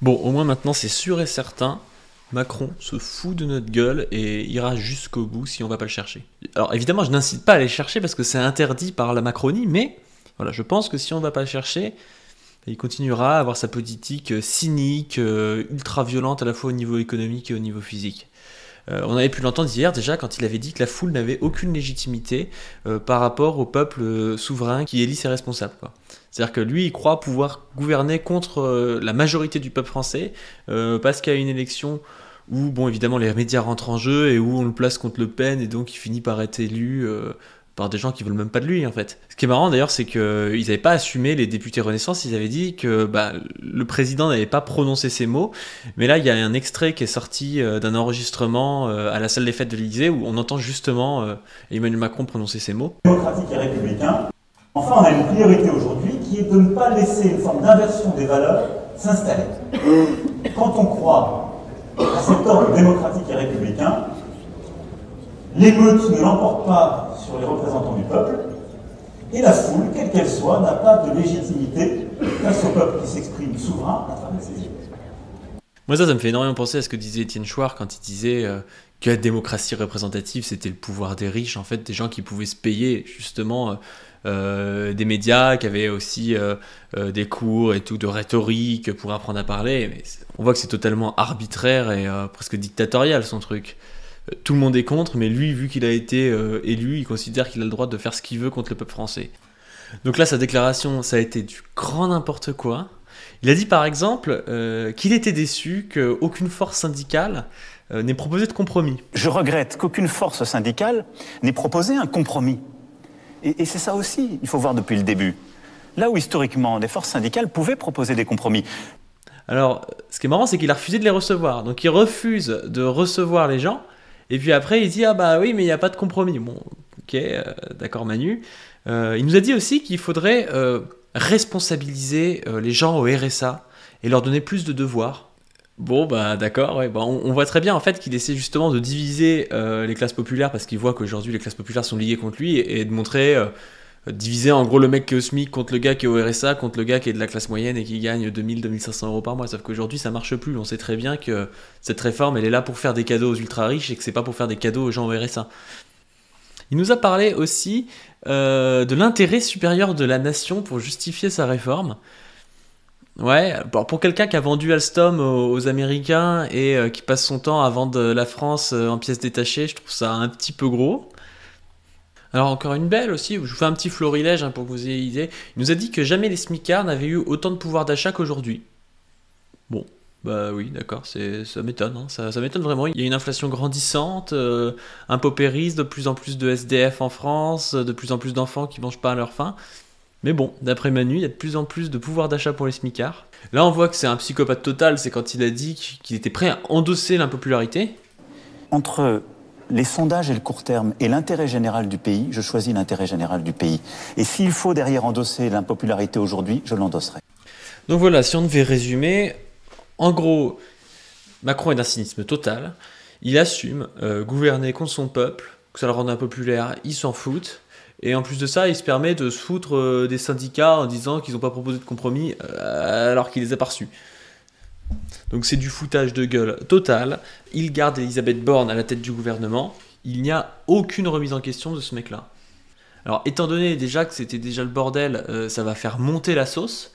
Bon, au moins maintenant c'est sûr et certain, Macron se fout de notre gueule et ira jusqu'au bout si on va pas le chercher. Alors évidemment, je n'incite pas à aller le chercher parce que c'est interdit par la Macronie, mais voilà, je pense que si on va pas le chercher, il continuera à avoir sa politique cynique, ultra violente à la fois au niveau économique et au niveau physique. On avait pu l'entendre hier déjà quand il avait dit que la foule n'avait aucune légitimité par rapport au peuple souverain qui élit ses responsables, quoi. C'est-à-dire que lui, il croit pouvoir gouverner contre la majorité du peuple français parce qu'il y a une élection où, bon, évidemment, les médias rentrent en jeu et où on le place contre Le Pen et donc il finit par être élu par des gens qui veulent même pas de lui, en fait. Ce qui est marrant d'ailleurs, c'est qu'ils n'avaient pas assumé, les députés Renaissance, ils avaient dit que le président n'avait pas prononcé ces mots, mais là il y a un extrait qui est sorti d'un enregistrement à la salle des fêtes de l'Élysée où on entend justement Emmanuel Macron prononcer ces mots. Démocratique et républicain. Enfin, on a une priorité aujourd'hui qui est de ne pas laisser une forme d'inversion des valeurs s'installer. Quand on croit à cet ordre démocratique et républicain, l'émeute ne l'emporte pas sur les représentants du peuple, et la foule, quelle qu'elle soit, n'a pas de légitimité face au peuple qui s'exprime souverain à travers ses idées. Moi ça me fait énormément penser à ce que disait Étienne Chouard quand il disait que la démocratie représentative c'était le pouvoir des riches, en fait des gens qui pouvaient se payer justement des médias, qui avaient aussi des cours et tout de rhétorique pour apprendre à parler, mais on voit que c'est totalement arbitraire et presque dictatorial son truc. Tout le monde est contre, mais lui, vu qu'il a été élu, il considère qu'il a le droit de faire ce qu'il veut contre le peuple français. Donc là, sa déclaration, ça a été du grand n'importe quoi. Il a dit par exemple qu'il était déçu qu'aucune force syndicale n'ait proposé de compromis. Je regrette qu'aucune force syndicale n'ait proposé un compromis. Et c'est ça aussi, il faut voir depuis le début. Là où historiquement, des forces syndicales pouvaient proposer des compromis. Alors, ce qui est marrant, c'est qu'il a refusé de les recevoir. Donc il refuse de recevoir les gens. Et puis après, il dit « Ah bah oui, mais il n'y a pas de compromis. » Bon, ok, d'accord Manu. Il nous a dit aussi qu'il faudrait responsabiliser les gens au RSA et leur donner plus de devoirs. Bon, bah d'accord, ouais, bah, on voit très bien en fait qu'il essaie justement de diviser les classes populaires parce qu'il voit qu'aujourd'hui les classes populaires sont liées contre lui et de montrer... diviser en gros le mec qui est au SMIC contre le gars qui est au RSA, contre le gars qui est de la classe moyenne et qui gagne 2000-2500 euros par mois. Sauf qu'aujourd'hui ça marche plus, on sait très bien que cette réforme elle est là pour faire des cadeaux aux ultra riches et que c'est pas pour faire des cadeaux aux gens au RSA. Il nous a parlé aussi de l'intérêt supérieur de la nation pour justifier sa réforme. Ouais, pour quelqu'un qui a vendu Alstom aux Américains et qui passe son temps à vendre la France en pièces détachées, je trouve ça un petit peu gros. Alors encore une belle aussi, je vous fais un petit florilège pour que vous ayez idée. Il nous a dit que jamais les smicards n'avaient eu autant de pouvoir d'achat qu'aujourd'hui. Bon, bah oui, d'accord, ça m'étonne, hein, ça m'étonne vraiment. Il y a une inflation grandissante, un paupérisme, de plus en plus de SDF en France, de plus en plus d'enfants qui mangent pas à leur faim. Mais bon, d'après Manu, il y a de plus en plus de pouvoir d'achat pour les smicards. Là on voit que c'est un psychopathe total, c'est quand il a dit qu'il était prêt à endosser l'impopularité. Entre les sondages et le court terme et l'intérêt général du pays, je choisis l'intérêt général du pays. Et s'il faut derrière endosser l'impopularité aujourd'hui, je l'endosserai. Donc voilà, si on devait résumer, en gros, Macron est d'un cynisme total, il assume gouverner contre son peuple, que ça le rende impopulaire, il s'en fout, et en plus de ça, il se permet de se foutre des syndicats en disant qu'ils n'ont pas proposé de compromis alors qu'il les a pas reçus. Donc c'est du foutage de gueule total. Il garde Elisabeth Borne à la tête du gouvernement. Il n'y a aucune remise en question de ce mec-là. Alors étant donné déjà que c'était déjà le bordel, ça va faire monter la sauce.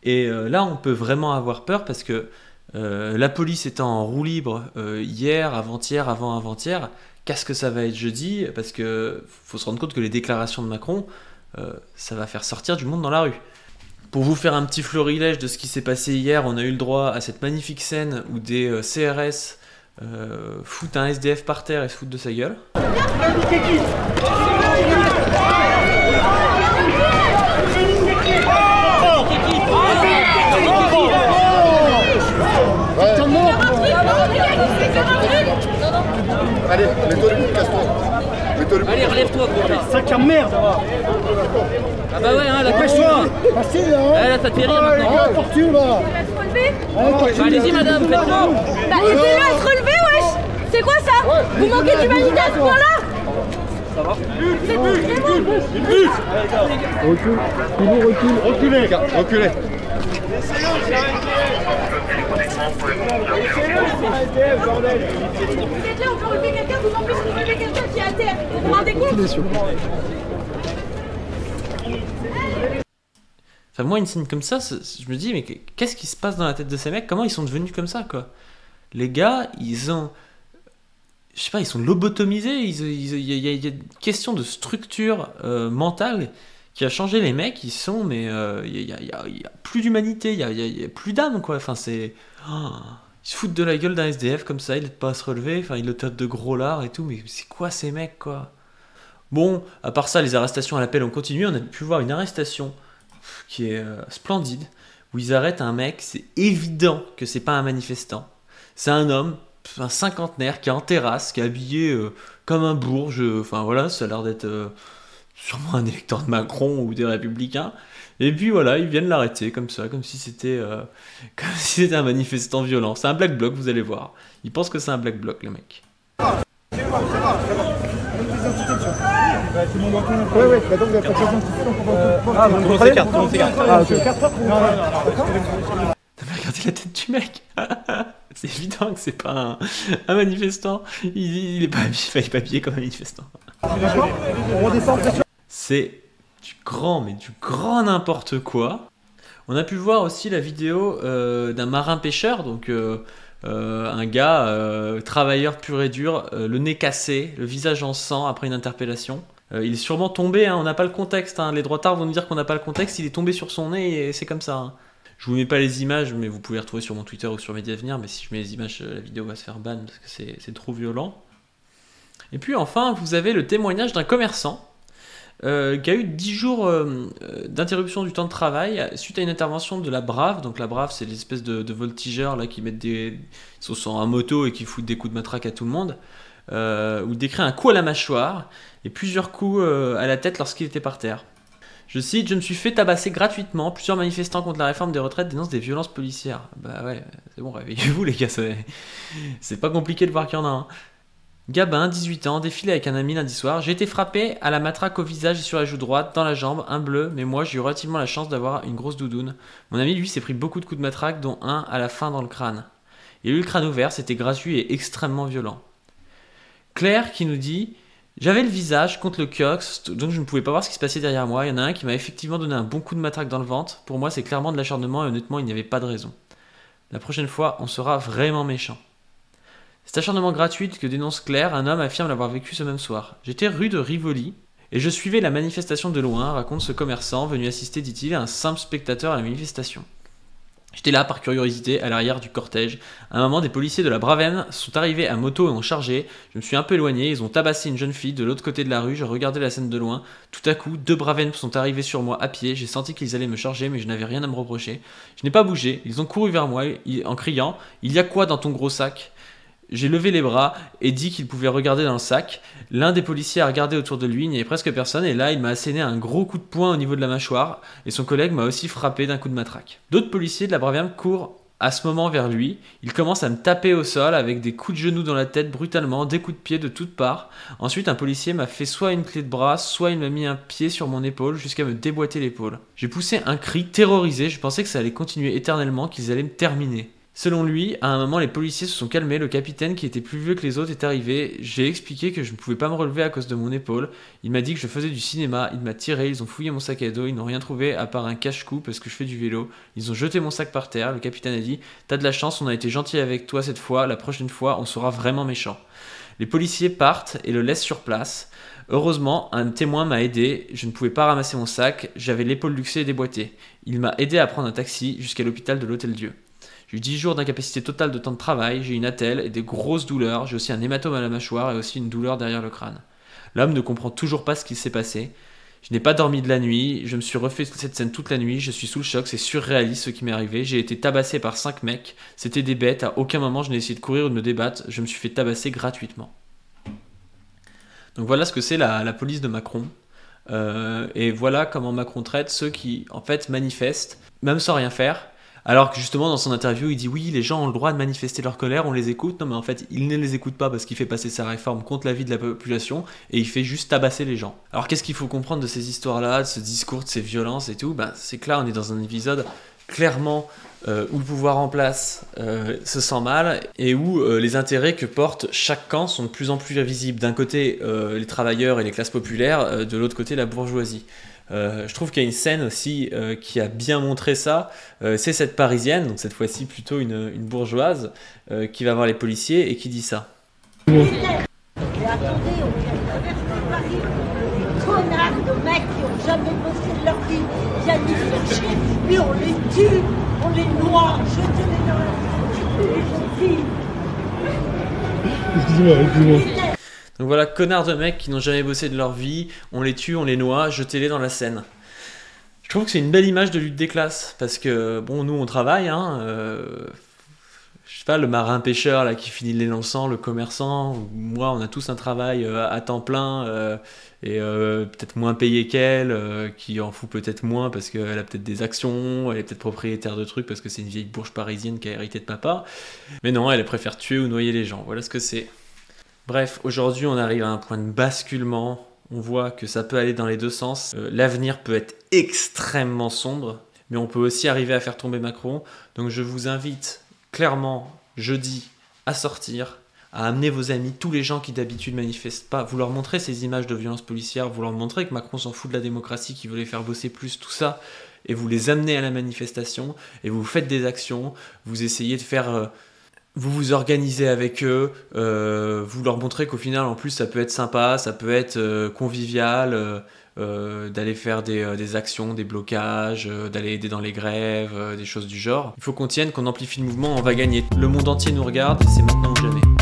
Et là on peut vraiment avoir peur parce que la police étant en roue libre hier, avant-hier, avant-avant-hier, qu'est-ce que ça va être jeudi? Parce que faut se rendre compte que les déclarations de Macron, ça va faire sortir du monde dans la rue. Pour vous faire un petit florilège de ce qui s'est passé hier, on a eu le droit à cette magnifique scène où des CRS foutent un SDF par terre et se foutent de sa gueule. Allez, mets-toi debout, casse-toi. Allez, relève-toi, gros. Sac à merde. Ah bah ouais, hein, la Dépêche-toi. Facile, hein. Là, ça te fait rire maintenant. Tortue, là. Allez-y, madame, faites-le. Bah, aidez-le à se relever, wesh. C'est quoi ça? Vous manquez d'humanité à ce point-là? Ça va? C'est bon. Recule. Reculez, les gars. Reculez. SDF, bordel. Vous êtes là, on peut relever quelqu'un, vous m'empêchez de relever quelqu'un qui est à terre. Vous vous rendez compte? Enfin, moi, une scène comme ça, je me dis, mais qu'est-ce qui se passe dans la tête de ces mecs? Comment ils sont devenus comme ça, quoi? Les gars, ils ont... Je sais pas, ils sont lobotomisés. Il y a une question de structure mentale qui a changé les mecs. Ils sont, mais il y a plus d'humanité, il y a plus d'âme, quoi. Enfin, c'est... Oh, ils se foutent de la gueule d'un SDF comme ça, il n'aide pas à se relever. Enfin, ils le tapent de gros lard et tout. Mais c'est quoi ces mecs, quoi? Bon, à part ça, les arrestations à l'appel ont continué. On a pu voir une arrestation qui est splendide, où ils arrêtent un mec, c'est évident que c'est pas un manifestant. C'est un homme, un cinquantenaire, qui est en terrasse, qui est habillé comme un bourge, enfin voilà, ça a l'air d'être sûrement un électeur de Macron ou des Républicains. Et puis voilà, ils viennent l'arrêter comme ça, comme si c'était un manifestant violent. C'est un black bloc, vous allez voir. Ils pensent que c'est un black bloc, le mec. Ouais, bah donc vous avez pas de carte d'identité, donc on va vous Tout le monde s'écarte. Ah, ok. T'as pas regardé la tête du mec? C'est évident que c'est pas un manifestant. Il est pas habillé comme un manifestant. On redescend. C'est du grand n'importe quoi. On a pu voir aussi la vidéo d'un marin pêcheur, donc un gars travailleur pur et dur, le nez cassé, le visage en sang après une interpellation. Il est sûrement tombé, hein, on n'a pas le contexte, hein. Les droitards vont nous dire qu'on n'a pas le contexte, il est tombé sur son nez et c'est comme ça. Hein. Je vous mets pas les images, mais vous pouvez les retrouver sur mon Twitter ou sur Mediavenir, mais si je mets les images, la vidéo va se faire ban parce que c'est trop violent. Et puis enfin, vous avez le témoignage d'un commerçant qui a eu 10 jours d'interruption du temps de travail suite à une intervention de la Brave. Donc la Brave, c'est l'espèce de voltigeurs là, qui mettent ils sont sur un moto et qui foutent des coups de matraque à tout le monde. Où il décrit un coup à la mâchoire et plusieurs coups à la tête lorsqu'il était par terre. Je cite, « Je me suis fait tabasser gratuitement. Plusieurs manifestants contre la réforme des retraites dénoncent des violences policières. » Bah ouais, c'est bon, réveillez-vous les gars, c'est pas compliqué de voir qu'il y en a un. Gabin, 18 ans, défilé avec un ami lundi soir. J'ai été frappé à la matraque au visage et sur la joue droite, dans la jambe, un bleu, mais moi j'ai eu relativement la chance d'avoir une grosse doudoune. Mon ami, lui, s'est pris beaucoup de coups de matraque, dont un à la fin dans le crâne. Il a eu le crâne ouvert, c'était gratuit et extrêmement violent. Claire qui nous dit « J'avais le visage contre le kiosque, donc je ne pouvais pas voir ce qui se passait derrière moi. Il y en a un qui m'a effectivement donné un bon coup de matraque dans le ventre. Pour moi, c'est clairement de l'acharnement et honnêtement, il n'y avait pas de raison. La prochaine fois, on sera vraiment méchant. » Cet acharnement gratuit que dénonce Claire, un homme affirme l'avoir vécu ce même soir. « J'étais rue de Rivoli et je suivais la manifestation de loin, raconte ce commerçant, venu assister, dit-il, à un simple spectateur à la manifestation. J'étais là par curiosité à l'arrière du cortège. À un moment, des policiers de la Bravem sont arrivés à moto et ont chargé. Je me suis un peu éloigné, ils ont tabassé une jeune fille de l'autre côté de la rue, je regardais la scène de loin. Tout à coup, 2 Bravem sont arrivés sur moi à pied, j'ai senti qu'ils allaient me charger mais je n'avais rien à me reprocher. Je n'ai pas bougé, ils ont couru vers moi en criant « Il y a quoi dans ton gros sac ?» J'ai levé les bras et dit qu'il pouvait regarder dans le sac. L'un des policiers a regardé autour de lui, il n'y avait presque personne et là il m'a asséné un gros coup de poing au niveau de la mâchoire et son collègue m'a aussi frappé d'un coup de matraque. D'autres policiers de la Bravem courent à ce moment vers lui. Il commence à me taper au sol avec des coups de genoux dans la tête brutalement, des coups de pied de toutes parts. Ensuite un policier m'a fait soit une clé de bras, soit il m'a mis un pied sur mon épaule jusqu'à me déboîter l'épaule. J'ai poussé un cri terrorisé, je pensais que ça allait continuer éternellement, qu'ils allaient me terminer. Selon lui, à un moment, les policiers se sont calmés, le capitaine qui était plus vieux que les autres est arrivé, j'ai expliqué que je ne pouvais pas me relever à cause de mon épaule, il m'a dit que je faisais du cinéma, il m'a tiré, ils ont fouillé mon sac à dos, ils n'ont rien trouvé à part un cache-cou parce que je fais du vélo, ils ont jeté mon sac par terre, le capitaine a dit « T'as de la chance, on a été gentil avec toi cette fois, la prochaine fois, on sera vraiment méchant. » Les policiers partent et le laissent sur place. Heureusement, un témoin m'a aidé, je ne pouvais pas ramasser mon sac, j'avais l'épaule luxée et déboîtée. Il m'a aidé à prendre un taxi jusqu'à l'hôpital de l'Hôtel-Dieu. J'ai eu 10 jours d'incapacité totale de temps de travail, j'ai une attelle et des grosses douleurs, j'ai aussi un hématome à la mâchoire et aussi une douleur derrière le crâne. L'homme ne comprend toujours pas ce qui s'est passé. Je n'ai pas dormi de la nuit, je me suis refait cette scène toute la nuit, je suis sous le choc, c'est surréaliste ce qui m'est arrivé, j'ai été tabassé par 5 mecs, c'était des bêtes, à aucun moment je n'ai essayé de courir ou de me débattre, je me suis fait tabasser gratuitement. Donc voilà ce que c'est la police de Macron. Et voilà comment Macron traite ceux qui en fait manifestent, même sans rien faire. Alors que justement dans son interview il dit oui les gens ont le droit de manifester leur colère, on les écoute, non mais en fait il ne les écoute pas parce qu'il fait passer sa réforme contre l'avis de la population et il fait juste tabasser les gens. Alors qu'est-ce qu'il faut comprendre de ces histoires là, de ce discours, de ces violences et tout, c'est que là on est dans un épisode clairement où le pouvoir en place se sent mal et où les intérêts que porte chaque camp sont de plus en plus visibles. D'un côté, les travailleurs et les classes populaires, de l'autre côté, la bourgeoisie. Je trouve qu'il y a une scène aussi qui a bien montré ça. C'est cette Parisienne, donc cette fois-ci plutôt une bourgeoise, qui va voir les policiers et qui dit ça. Mais attendez, on vient de traverser Paris. Des connards de mecs qui n'ont jamais bossé de leur vie viennent nous faire chier, puis on les tue, on les noie, jetez-les dans la les filles. Excusez-moi. Donc voilà, connards de mecs qui n'ont jamais bossé de leur vie, on les tue, on les noie, jetez-les dans la Seine. Je trouve que c'est une belle image de lutte des classes, parce que, bon, nous on travaille, hein, je sais pas, le marin-pêcheur là qui finit les lançants, le commerçant, moi on a tous un travail à temps plein, et peut-être moins payé qu'elle, qui en fout peut-être moins parce qu'elle a peut-être des actions, elle est peut-être propriétaire de trucs parce que c'est une vieille bourge parisienne qui a hérité de papa, mais non, elle préfère tuer ou noyer les gens, voilà ce que c'est. Bref, aujourd'hui on arrive à un point de basculement, on voit que ça peut aller dans les deux sens, l'avenir peut être extrêmement sombre, mais on peut aussi arriver à faire tomber Macron, donc je vous invite clairement jeudi à sortir, à amener vos amis, tous les gens qui d'habitude manifestent pas, vous leur montrez ces images de violences policières, vous leur montrez que Macron s'en fout de la démocratie, qu'il veut les faire bosser plus, tout ça, et vous les amenez à la manifestation, et vous faites des actions, vous essayez de faire... vous vous organisez avec eux, vous leur montrez qu'au final, en plus, ça peut être sympa, ça peut être convivial, d'aller faire des actions, des blocages, d'aller aider dans les grèves, des choses du genre. Il faut qu'on tienne, qu'on amplifie le mouvement, on va gagner. Le monde entier nous regarde, et c'est maintenant ou jamais.